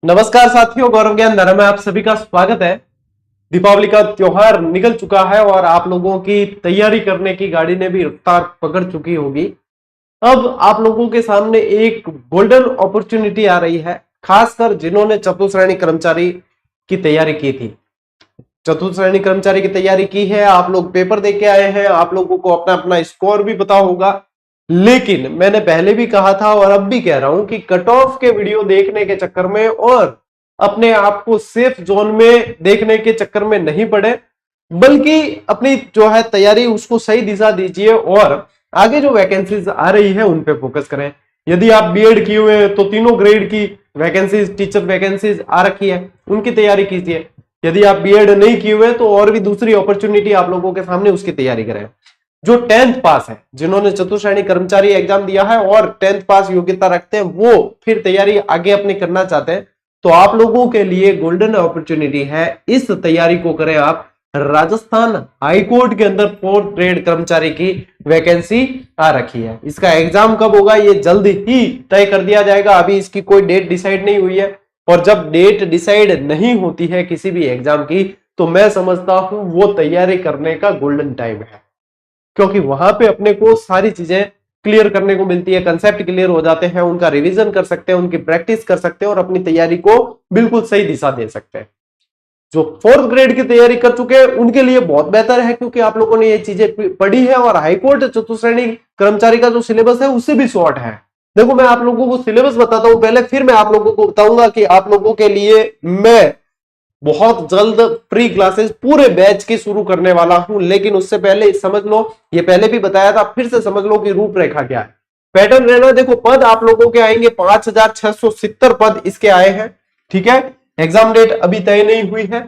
नमस्कार साथियों, गौरव ज्ञान धर्म में आप सभी का स्वागत है। दीपावली का त्योहार निकल चुका है और आप लोगों की तैयारी करने की गाड़ी ने भी रफ्तार पकड़ चुकी होगी। अब आप लोगों के सामने एक गोल्डन अपॉर्चुनिटी आ रही है, खासकर जिन्होंने चतुर्थ श्रेणी कर्मचारी की तैयारी की थी। चतुर्थ श्रेणी कर्मचारी की तैयारी की है, आप लोग पेपर दे के आए हैं, आप लोगों को अपना अपना स्कोर भी पता होगा। लेकिन मैंने पहले भी कहा था और अब भी कह रहा हूं कि कट ऑफ के वीडियो देखने के चक्कर में और अपने आप को सेफ जोन में देखने के चक्कर में नहीं पड़े, बल्कि अपनी जो है तैयारी उसको सही दिशा दीजिए और आगे जो वैकेंसीज आ रही है उन पे फोकस करें। यदि आप बीएड किए हुए हैं तो तीनों ग्रेड की वैकेंसीज, टीचर वैकेंसीज आ रखी है, उनकी तैयारी कीजिए। यदि आप बीएड नहीं किए हुए तो और भी दूसरी अपॉर्चुनिटी आप लोगों के सामने, उसकी तैयारी करें। जो 10th पास है, जिन्होंने चतुर्थ श्रेणी कर्मचारी एग्जाम दिया है और 10th पास योग्यता रखते हैं, वो फिर तैयारी आगे अपनी करना चाहते हैं, तो आप लोगों के लिए गोल्डन अपॉर्चुनिटी है। इस तैयारी को करें आप। राजस्थान हाईकोर्ट के अंदर 4th ग्रेड कर्मचारी की वैकेंसी आ रखी है। इसका एग्जाम कब होगा ये जल्द ही तय कर दिया जाएगा। अभी इसकी कोई डेट डिसाइड नहीं हुई है, और जब डेट डिसाइड नहीं होती है किसी भी एग्जाम की, तो मैं समझता हूं वो तैयारी करने का गोल्डन टाइम है, क्योंकि वहां पे अपने को सारी चीजें क्लियर करने को मिलती है, कंसेप्ट क्लियर हो जाते हैं, उनका रिवीजन कर सकते हैं, उनकी प्रैक्टिस कर सकते हैं और अपनी तैयारी को बिल्कुल सही दिशा दे सकते हैं। जो 4th ग्रेड की तैयारी कर चुके हैं उनके लिए बहुत बेहतर है, क्योंकि आप लोगों ने ये चीजें पढ़ी है और हाईकोर्ट चतुर्थ श्रेणी कर्मचारी का जो सिलेबस है उससे भी शॉर्ट है। देखो, मैं आप लोगों को सिलेबस बताता हूं पहले, फिर मैं आप लोगों को बताऊंगा कि आप लोगों के लिए मैं बहुत जल्द प्री क्लासेस पूरे बैच की शुरू करने वाला हूं। लेकिन उससे पहले समझ लो, ये पहले भी बताया था, फिर से समझ लो कि रूपरेखा क्या है, पैटर्न रहना। देखो, पद आप लोगों के आएंगे 5670 पद इसके आए हैं, ठीक है। एग्जाम डेट अभी तय नहीं हुई है।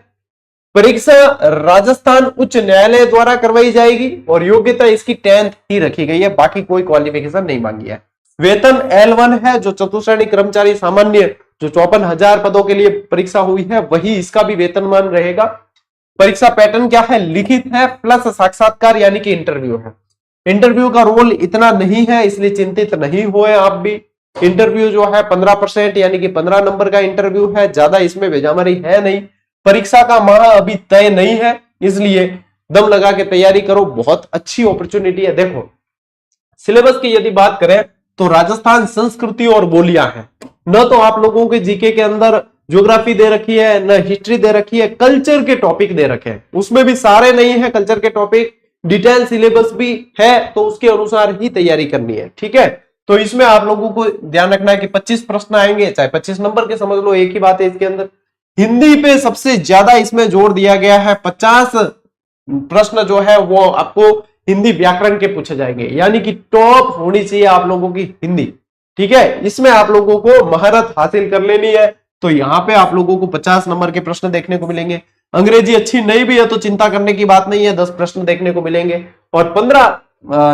परीक्षा राजस्थान उच्च न्यायालय द्वारा करवाई जाएगी और योग्यता इसकी 10th ही रखी गई है, बाकी कोई क्वालिफिकेशन नहीं मांगी है। वेतन L1 है, जो चतुर्थ श्रेणी कर्मचारी सामान्य जो 54,000 पदों के लिए परीक्षा हुई है, वही इसका भी वेतनमान रहेगा। परीक्षा पैटर्न क्या है? लिखित है प्लस साक्षात्कार, यानी कि इंटरव्यू है। इंटरव्यू का रोल इतना नहीं है, इसलिए चिंतित नहीं हुए आप भी। इंटरव्यू जो है 15% यानी कि 15 नंबर का इंटरव्यू है, ज्यादा इसमें बेजामरी है नहीं। परीक्षा का माह अभी तय नहीं है, इसलिए दम लगा के तैयारी करो, बहुत अच्छी अपॉर्चुनिटी है। देखो, सिलेबस की यदि बात करें तो राजस्थान संस्कृति और बोलियां हैं। न तो आप लोगों के जीके के अंदर ज्योग्राफी दे रखी है, न हिस्ट्री दे रखी है, कल्चर के टॉपिक दे रखे हैं। उसमें भी सारे नहीं है कल्चर के टॉपिक, डिटेल सिलेबस भी है, तो उसके अनुसार ही तैयारी करनी है, ठीक है। तो इसमें आप लोगों को ध्यान रखना है कि 25 प्रश्न आएंगे, चाहे 25 नंबर के समझ लो, एक ही बात है इसके अंदर। हिंदी पे सबसे ज्यादा इसमें जोर दिया गया है। 50 प्रश्न जो है वो आपको हिंदी व्याकरण के पूछे जाएंगे, यानी कि टॉप होनी चाहिए आप लोगों की हिंदी, ठीक है। इसमें आप लोगों को महारत हासिल कर लेनी है, तो यहाँ पे आप लोगों को 50 नंबर के प्रश्न देखने को मिलेंगे। अंग्रेजी अच्छी नहीं भी है तो चिंता करने की बात नहीं है, 10 प्रश्न देखने को मिलेंगे। और 15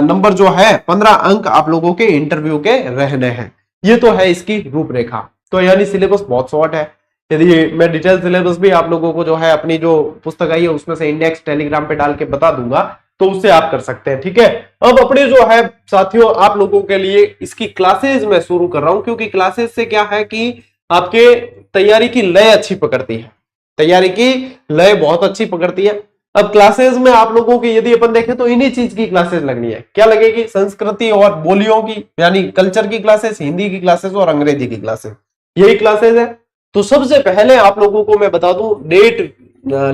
नंबर जो है, 15 अंक आप लोगों के इंटरव्यू के रहने हैं। ये तो है इसकी रूपरेखा। तो यानी सिलेबस बहुत शॉर्ट है। यदि मैं डिटेल सिलेबस भी आप लोगों को जो है अपनी जो पुस्तक आई है उसमें से इंडेक्स टेलीग्राम पे डाल के बता दूंगा, तो उससे आप कर सकते हैं, ठीक है। अब अपने जो है साथियों, आप लोगों के लिए इसकी क्लासेस मैं शुरू कर रहा हूं, क्योंकि क्लासेस से क्या है कि आपके तैयारी की लय अच्छी पकड़ती है, तैयारी की लय बहुत अच्छी पकड़ती है। अब क्लासेस में आप लोगों की यदि अपन देखें तो इन्हीं चीज की क्लासेस लगनी है। क्या लगेगी? संस्कृति और बोलियों की, यानी कल्चर की क्लासेस, हिंदी की क्लासेस और अंग्रेजी की क्लासेस, यही क्लासेस है। तो सबसे पहले आप लोगों को मैं बता दूं, डेट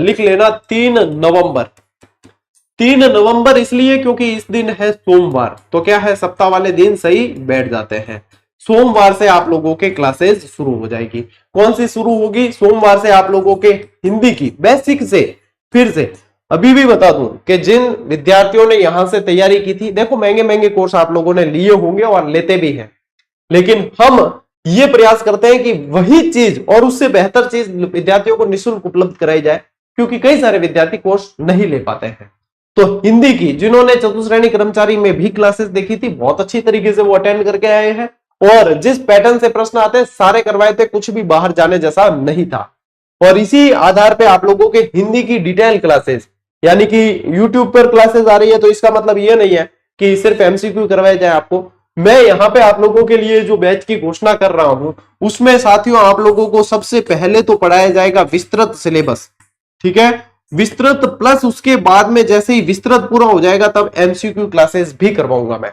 लिख लेना 3 नवंबर। 3 नवंबर इसलिए क्योंकि इस दिन है सोमवार, तो क्या है, सप्ताह वाले दिन सही बैठ जाते हैं। सोमवार से आप लोगों के क्लासेस शुरू हो जाएगी। कौन सी शुरू होगी? सोमवार से आप लोगों के हिंदी की बेसिक से। फिर से अभी भी बता दूं कि जिन विद्यार्थियों ने यहां से तैयारी की थी, देखो महंगे महंगे कोर्स आप लोगों ने लिए होंगे और लेते भी हैं, लेकिन हम ये प्रयास करते हैं कि वही चीज और उससे बेहतर चीज विद्यार्थियों को निःशुल्क उपलब्ध कराई जाए, क्योंकि कई सारे विद्यार्थी कोर्स नहीं ले पाते हैं। तो हिंदी की जिन्होंने चतुर्थ श्रेणी कर्मचारी में भी क्लासेस देखी थी, बहुत अच्छी तरीके से वो अटेंड करके आए हैं, और जिस पैटर्न से प्रश्न आते हैं सारे करवाए थे, कुछ भी बाहर जाने जैसा नहीं था। और इसी आधार पे आप लोगों के हिंदी की डिटेल क्लासेस, यानी कि यूट्यूब पर क्लासेस आ रही है, तो इसका मतलब ये नहीं है कि सिर्फ एमसीक्यू करवाए जाए आपको। मैं यहाँ पे आप लोगों के लिए जो बैच की घोषणा कर रहा हूं उसमें साथियों आप लोगों को सबसे पहले तो पढ़ाया जाएगा विस्तृत सिलेबस, ठीक है, विस्तृत प्लस उसके बाद में जैसे ही विस्तृत पूरा हो जाएगा तब एमसीक्यू क्लासेस भी करवाऊंगा मैं।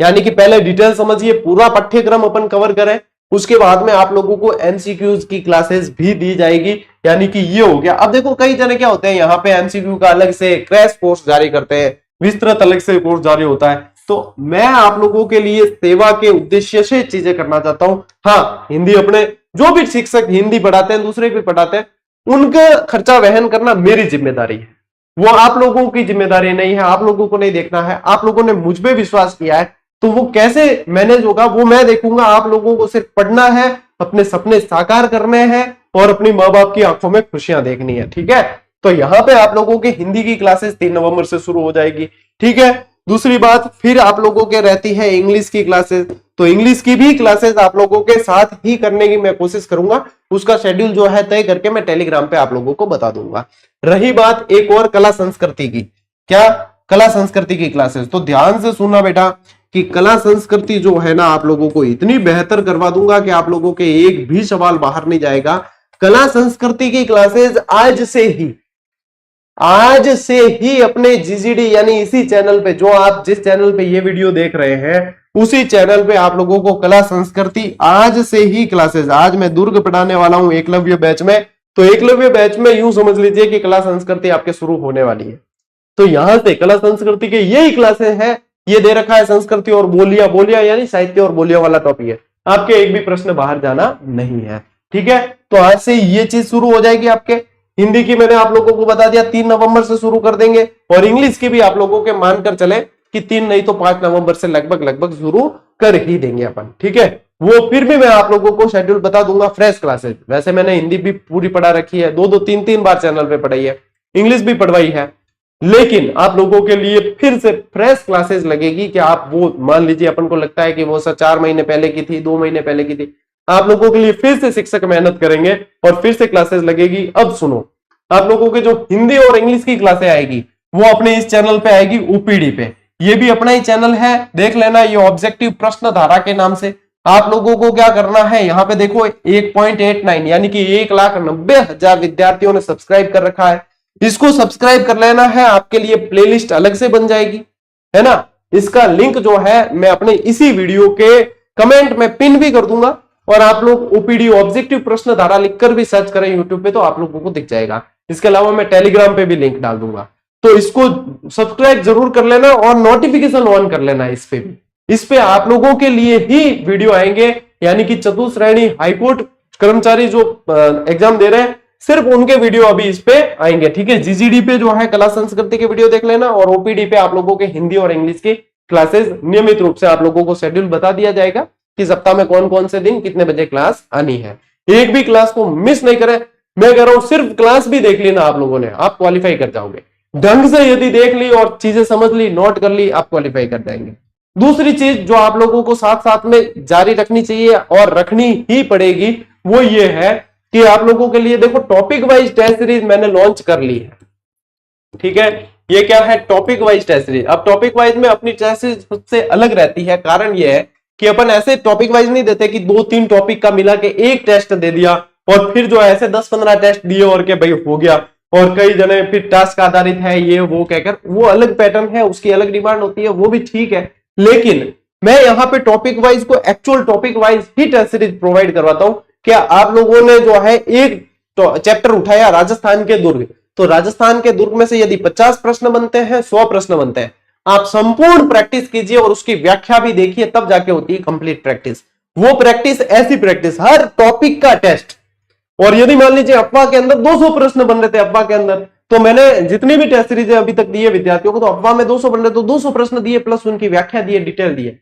यानी कि पहले डिटेल समझिए, पूरा पाठ्यक्रम अपन कवर करें, उसके बाद में आप लोगों को एमसीक्यूज की क्लासेस भी दी जाएगी। यानी कि ये हो गया। अब देखो कई जने क्या होते हैं यहाँ पे एमसीक्यू का अलग से क्रैश कोर्स जारी करते हैं, विस्तृत अलग से कोर्स जारी होता है। तो मैं आप लोगों के लिए सेवा के उद्देश्य से चीजें करना चाहता हूं। हाँ, हिंदी अपने जो भी शिक्षक हिंदी पढ़ाते हैं, दूसरे भी पढ़ाते हैं, उनका खर्चा वहन करना मेरी जिम्मेदारी है, वो आप लोगों की जिम्मेदारी नहीं है। आप लोगों को नहीं देखना है, आप लोगों ने मुझ पे विश्वास किया है, तो वो कैसे मैनेज होगा वो मैं देखूंगा। आप लोगों को सिर्फ पढ़ना है, अपने सपने साकार करने हैं और अपनी माँ बाप की आंखों में खुशियां देखनी है, ठीक है। तो यहाँ पे आप लोगों के हिंदी की क्लासेस 3 नवंबर से शुरू हो जाएगी, ठीक है। दूसरी बात, फिर आप लोगों के रहती है इंग्लिश की क्लासेस, तो इंग्लिश की भी क्लासेस आप लोगों के साथ ही करने की मैं कोशिश करूंगा। उसका शेड्यूल जो है तय करके मैं टेलीग्राम पे आप लोगों को बता दूंगा। रही बात एक और कला संस्कृति की, क्या कला संस्कृति की क्लासेस, तो ध्यान से सुनना बेटा कि कला संस्कृति जो है ना आप लोगों को इतनी बेहतर करवा दूंगा कि आप लोगों के एक भी सवाल बाहर नहीं जाएगा। कला संस्कृति की क्लासेस आज से ही अपने जीजीडी यानी इसी चैनल पे, जो आप जिस चैनल पे ये वीडियो देख रहे हैं उसी चैनल पे आप लोगों को कला संस्कृति आज से ही क्लासेस, आज मैं दुर्ग पढ़ाने वाला हूं एकलव्य बैच में। तो एकलव्य बैच में यूं समझ लीजिए कि कला संस्कृति आपके शुरू होने वाली है। तो यहां से कला संस्कृति के यही क्लासेस है, ये दे रखा है संस्कृति और बोलियां, बोलियां यानी साहित्य और बोलियां वाला टॉपिक है। आपके एक भी प्रश्न बाहर जाना नहीं है, ठीक है। तो आज से ये चीज शुरू हो जाएगी आपके। हिंदी की मैंने आप लोगों को बता दिया 3 नवंबर से शुरू कर देंगे, और इंग्लिश की भी आप लोगों के मानकर चले कि 3 नहीं तो 5 नवंबर से लगभग शुरू कर ही देंगे अपन, ठीक है। वो फिर भी मैं आप लोगों को शेड्यूल बता दूंगा। फ्रेश क्लासेस, वैसे मैंने हिंदी भी पूरी पढ़ा रखी है, 2-2 3-3 बार चैनल पे पढ़ाई है, इंग्लिश भी पढ़वाई है, लेकिन आप लोगों के लिए फिर से फ्रेश क्लासेस लगेगी कि आप वो मान लीजिए अपन को लगता है कि वो 4 महीने पहले की थी, 2 महीने पहले की थी, आप लोगों के लिए फिर से शिक्षक मेहनत करेंगे और फिर से क्लासेस लगेगी। अब सुनो, आप लोगों के जो हिंदी और इंग्लिश की क्लासें आएगी वो अपने इस चैनल पे आएगी, ओपीडी पे। ये भी अपना ही चैनल है, देख लेना, ये ऑब्जेक्टिव प्रश्न धारा के नाम से। आप लोगों को क्या करना है, यहाँ पे देखो 1.89 यानी कि 1,90,000 विद्यार्थियों ने सब्सक्राइब कर रखा है। इसको सब्सक्राइब कर लेना है, आपके लिए प्लेलिस्ट अलग से बन जाएगी, है ना। इसका लिंक जो है मैं अपने इसी वीडियो के कमेंट में पिन भी कर दूंगा, और आप लोग ओपीडी ऑब्जेक्टिव प्रश्न धारा लिखकर भी सर्च करें यूट्यूब पे तो आप लोगों को दिख जाएगा। इसके अलावा मैं टेलीग्राम पे भी लिंक डाल दूंगा, तो इसको सब्सक्राइब जरूर कर लेना और नोटिफिकेशन ऑन कर लेना। इस पे भी, इस पे आप लोगों के लिए ही वीडियो आएंगे, यानी कि चतुश्रेणी हाईकोर्ट कर्मचारी जो एग्जाम दे रहे हैं सिर्फ उनके वीडियो अभी इस पे आएंगे, ठीक है। जीजीडी पे जो है कला संस्कृति के वीडियो देख लेना, और ओपीडी पे आप लोगों के हिंदी और इंग्लिश की क्लासेस नियमित रूप से आप लोगों को शेड्यूल बता दिया जाएगा कि सप्ताह में कौन कौन से दिन कितने बजे क्लास आनी है। एक भी क्लास को मिस नहीं करें। मैं कह रहा हूं सिर्फ क्लास भी देख ली ना आप लोगों ने, आप क्वालिफाई कर जाओगे। ढंग से यदि देख ली और चीजें समझ ली, नोट कर ली, आप क्वालिफाई कर जाएंगे। दूसरी चीज जो आप लोगों को साथ साथ में जारी रखनी चाहिए और रखनी ही पड़ेगी, वो ये है कि आप लोगों के लिए देखो टॉपिक वाइज टेस्ट सीरीज मैंने लॉन्च कर ली है, ठीक है। ये क्या है, टॉपिक वाइज टेस्ट सीरीज। अब टॉपिक वाइज में अपनी टेस्ट सीरीज सबसे अलग रहती है। कारण ये है कि अपन ऐसे टॉपिक वाइज नहीं देते कि 2-3 टॉपिक का मिला के एक टेस्ट दे दिया और फिर जो ऐसे 10-15 टेस्ट दिए और के भाई हो गया, और कई जने फिर टास्क आधारित है ये वो कहकर, वो अलग पैटर्न है, उसकी अलग डिमांड होती है, वो भी ठीक है। लेकिन मैं यहाँ पे टॉपिक वाइज को एक्चुअल टॉपिक वाइज ही टेस्ट सीरीज प्रोवाइड करवाता हूं। क्या आप लोगों ने जो है एक चैप्टर उठाया राजस्थान के दुर्ग, तो राजस्थान के दुर्ग में से यदि 50 प्रश्न बनते हैं, 100 प्रश्न बनते हैं, आप संपूर्ण प्रैक्टिस कीजिए और उसकी व्याख्या भी देखिए, तब जाके होती है कंप्लीट प्रैक्टिस। वो प्रैक्टिस ऐसी प्रैक्टिस, हर टॉपिक का टेस्ट। और यदि मान लीजिए अफवाह के अंदर 200 प्रश्न बन रहे थे, अफवाह के अंदर, तो मैंने जितनी भी टेस्ट सीरीज अभी तक दी है विद्यार्थियों को, तो अफवाह में 200 बन रहे तो 200 प्रश्न दिए प्लस उनकी व्याख्या दिए, डिटेल दिए।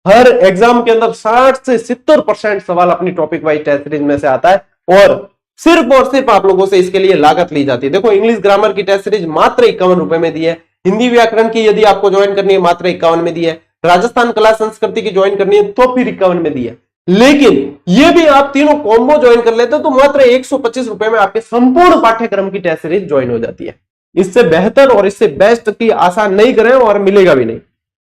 हर एग्जाम के अंदर 60 से 70% सवाल अपनी टॉपिक वाइज टेस्ट सीरीज में से आता है, और सिर्फ आप लोगों से इसके लिए लागत ली जाती है। देखो इंग्लिश ग्रामर की टेस्ट सीरीज मात्र 51 रुपए में दी है, हिंदी व्याकरण की यदि आपको ज्वाइन करनी है मात्र 51 में दी है, राजस्थान कला संस्कृति की ज्वाइन करनी है तो फिर 51 में दी है। लेकिन ये भी आप तीनों कॉम्बो ज्वाइन कर लेते हो तो मात्र 125 रुपए में आपके संपूर्ण पाठ्यक्रम की टेस्ट सीरीज ज्वाइन हो जाती है। इससे बेहतर और इससे बेस्ट की आशा नहीं करें और मिलेगा भी नहीं।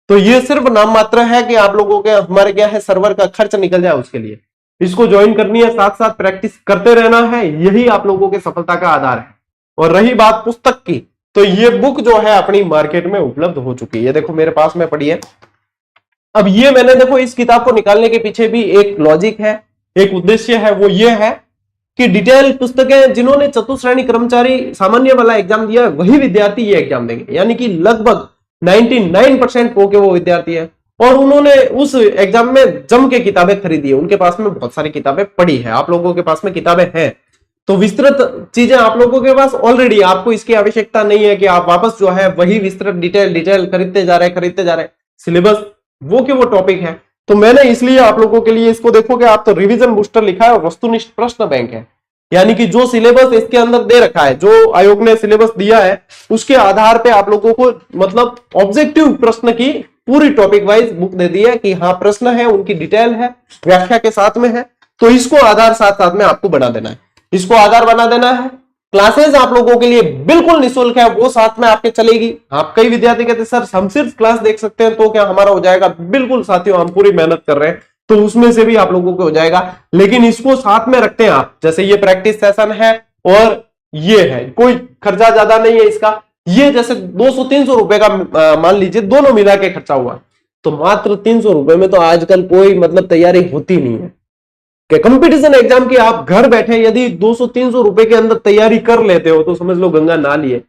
तो ये सिर्फ नाम मात्र है कि आप लोगों के हमारे क्या है सर्वर का खर्च निकल जाए उसके लिए। इसको ज्वाइन करनी है, साथ साथ प्रैक्टिस करते रहना है, यही आप लोगों के सफलता का आधार है। और रही बात पुस्तक की, तो ये बुक जो है अपनी मार्केट में उपलब्ध हो चुकी है, देखो मेरे पास में पड़ी है। अब ये मैंने देखो इस किताब को निकालने के पीछे भी एक लॉजिक है, एक उद्देश्य है, वो ये है कि डिटेल पुस्तकें जिन्होंने चतुश्रेणी कर्मचारी सामान्य वाला एग्जाम दिया वही विद्यार्थी ये एग्जाम देंगे, यानी कि लगभग 99% के वो विद्यार्थी है और उन्होंने उस एग्जाम में जम के किताबें खरीदी है, उनके पास में बहुत सारी किताबें पड़ी है, आप लोगों के पास में किताबें हैं, तो विस्तृत चीजें आप लोगों के पास ऑलरेडी, आपको इसकी आवश्यकता नहीं है कि आप वापस जो है वही विस्तृत डिटेल खरीदते जा रहे सिलेबस वो के वो टॉपिक है। तो मैंने इसलिए आप लोगों के लिए इसको देखोगे आप तो रिवीजन बूस्टर लिखा है और वस्तुनिष्ठ प्रश्न बैंक है, यानी कि जो सिलेबस इसके अंदर दे रखा है, जो आयोग ने सिलेबस दिया है उसके आधार पे आप लोगों को मतलब ऑब्जेक्टिव प्रश्न की पूरी टॉपिक वाइज बुक दे दी है कि हाँ प्रश्न है, उनकी डिटेल है, व्याख्या के साथ में है, तो इसको आधार साथ साथ में आपको बना देना है, इसको आधार बना देना है। क्लासेस आप लोगों के लिए बिल्कुल निःशुल्क है, वो साथ में आपके चलेगी। आप कई विद्यार्थी कहते सर हम सिर्फ क्लास देख सकते हैं तो क्या हमारा हो जाएगा? बिल्कुल साथियों, हम पूरी मेहनत कर रहे हैं तो उसमें से भी आप लोगों को हो जाएगा, लेकिन इसको साथ में रखते हैं आप, जैसे ये प्रैक्टिस सेशन है और ये है, कोई खर्चा ज्यादा नहीं है इसका, ये जैसे 200-300 रुपए का मान लीजिए दोनों मिला के खर्चा हुआ, तो मात्र 300 रुपए में तो आजकल कोई मतलब तैयारी होती नहीं है। कंपटीशन एग्जाम की आप घर बैठे यदि 200-300 रुपए के अंदर तैयारी कर लेते हो तो समझ लो गंगा नहा लिए,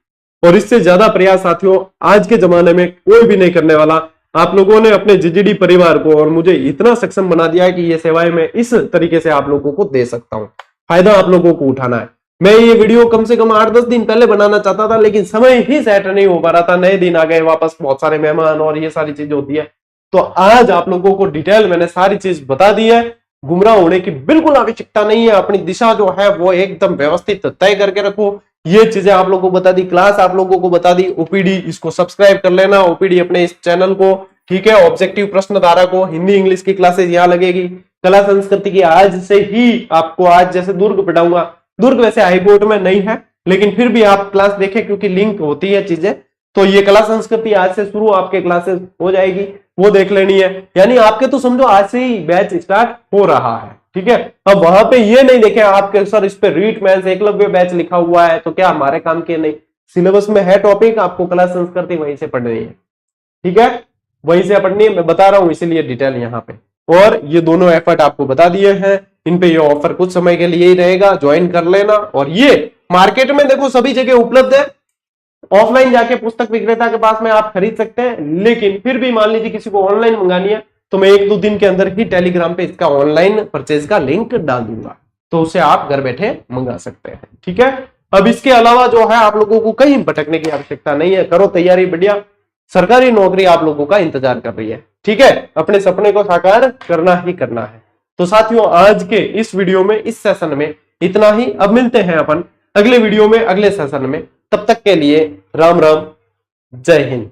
और इससे ज्यादा प्रयास साथियों आज के जमाने में कोई भी नहीं करने वाला। आप लोगों ने अपने जीजीडी परिवार को और मुझे इतना सक्षम बना दिया है कि ये सेवाएं मैं इस तरीके से आप लोगों को दे सकता हूं, फायदा आप लोगों को उठाना है। मैं ये वीडियो कम से कम 8-10 दिन पहले बनाना चाहता था, लेकिन समय ही सेट नहीं हो पा रहा था, नए दिन आ गए, वापस बहुत सारे मेहमान और ये सारी चीजें होती है, तो आज आप लोगों को डिटेल मैंने सारी चीज बता दी है। गुमराह होने की बिल्कुल आवश्यकता नहीं है, अपनी दिशा जो है वो एकदम व्यवस्थित तय करके रखो। ये चीजें आप लोगों को बता दी, क्लास आप लोगों को बता दी, ओपीडी इसको सब्सक्राइब कर लेना, ओपीडी अपने इस चैनल को, ठीक है। ऑब्जेक्टिव प्रश्न धारा को, हिंदी इंग्लिश की क्लासेस यहाँ लगेगी, कला संस्कृति की आज से ही आपको, आज जैसे दुर्ग पढ़ाऊंगा, दुर्ग वैसे हाईकोर्ट में नहीं है लेकिन फिर भी आप क्लास देखें क्योंकि लिंक होती है चीजें, तो ये कला संस्कृति आज से शुरू आपके क्लासेस हो जाएगी, वो देख लेनी है, यानी आपके तो समझो आज से ही बैच स्टार्ट हो रहा है, ठीक है। अब वहां पे ये नहीं देखें आपके सर इस पे रीट मेंस एकलव्य बैच लिखा हुआ है तो क्या हमारे काम के नहीं, सिलेबस में है टॉपिक, आपको कला संस्कृति वहीं से पढ़नी है, ठीक है, वहीं से पढ़नी है, मैं बता रहा हूं इसीलिए डिटेल यहाँ पे। और ये दोनों एफर्ट आपको बता दिए हैं, इन पे ये ऑफर कुछ समय के लिए ही रहेगा, ज्वाइन कर लेना। और ये मार्केट में देखो सभी जगह उपलब्ध है, ऑफलाइन जाके पुस्तक विक्रेता के पास में आप खरीद सकते हैं, लेकिन फिर भी मान लीजिए किसी को ऑनलाइन मंगानी है तो मैं 1-2 दिन के अंदर ही टेलीग्राम पे इसका ऑनलाइन परचेज का लिंक डाल दूंगा, तो उसे आप घर बैठे मंगा सकते हैं, ठीक है। अब इसके अलावा जो है आप लोगों को कहीं भटकने की आवश्यकता नहीं है, करो तैयारी बढ़िया, सरकारी नौकरी आप लोगों का इंतजार कर रही है, ठीक है, अपने सपने को साकार करना ही करना है। तो साथियों आज के इस वीडियो में, इस सेशन में इतना ही, अब मिलते हैं अपन अगले वीडियो में अगले सेशन में, तब तक के लिए राम राम, जय हिंद।